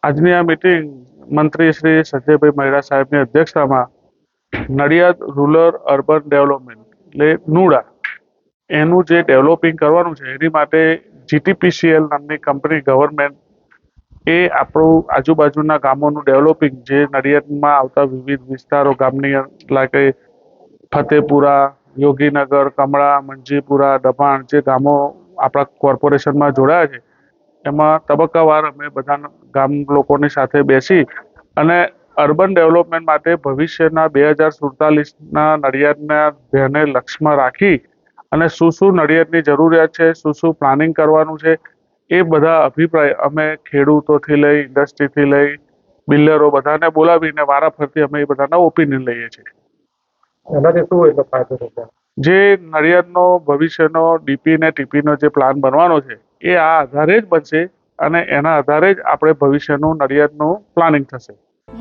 આજની આ મીટિંગ મંત્રી શ્રી સંજયભાઈ મહેરા સાહેબની અધ્યક્ષતામાં નડિયાદ રૂરલ અર્બન ડેવલપમેન્ટ એટલે નુડા એનું જે ડેવલપિંગ કરવાનું છે એની માટે જીટીપીસીએલ નામની કંપની ગવર્મેન્ટ એ આપણું આજુબાજુના ગામોનું ડેવલપિંગ જે નડિયાદમાં આવતા વિવિધ વિસ્તારો ગામની લાગે ફતેપુરા, યોગીનગર, કમળા, મંજીપુરા, દબાણ જે ગામો આપણા કોર્પોરેશનમાં જોડાયા છે એમાં તબક્કાવાર અમે બધા ગામ લોકોની સાથે બેસી અને અર્બન ડેવલપમેન્ટ માટે ભવિષ્યના 2047ના નડિયાદના ધ્યેયને લક્ષ્યમાં રાખી અને શું નડિયાદની જરૂરિયાત છે, શું પ્લાનિંગ કરવાનું છે એ બધા અભિપ્રાય અમે ખેડૂતોથી લઈ ઇન્ડસ્ટ્રીથી લઈ બિલ્ડરો બધાને બોલાવીને વારાફરતી અમે એ બધાના ઓપિનિયન લઈએ છીએ. એનાથી શું એટલો ફાયદો થશે? જે નડિયાદનો ભવિષ્યનો ડીપી ને ટીપીનો જે પ્લાન બનવાનો છે એ આ આધારે જ બનશે અને એના આધારે જ આપણે ભવિષ્યનું નડિયાદનું પ્લાનિંગ થશે.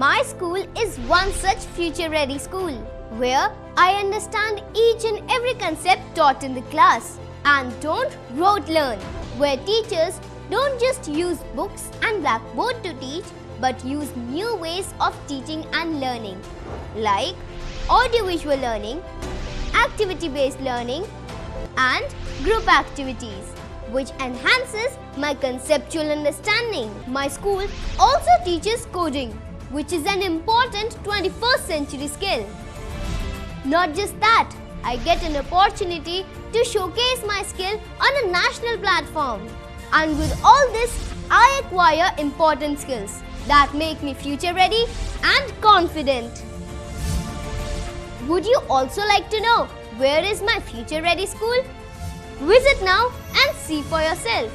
My school is one such future-ready school where I understand each and every concept taught in the class and don't rote learn, where teachers don't just use books and blackboard to teach but use new ways of teaching and learning like audiovisual learning, activity-based learning and group activities which enhances my conceptual understanding. My school also teaches coding, which is an important 21st century skill. Not just that, I get an opportunity to showcase my skill on a national platform. And with all this, I acquire important skills that make me future ready and confident. Would you also like to know where is my future ready school? Visit now and see for yourself.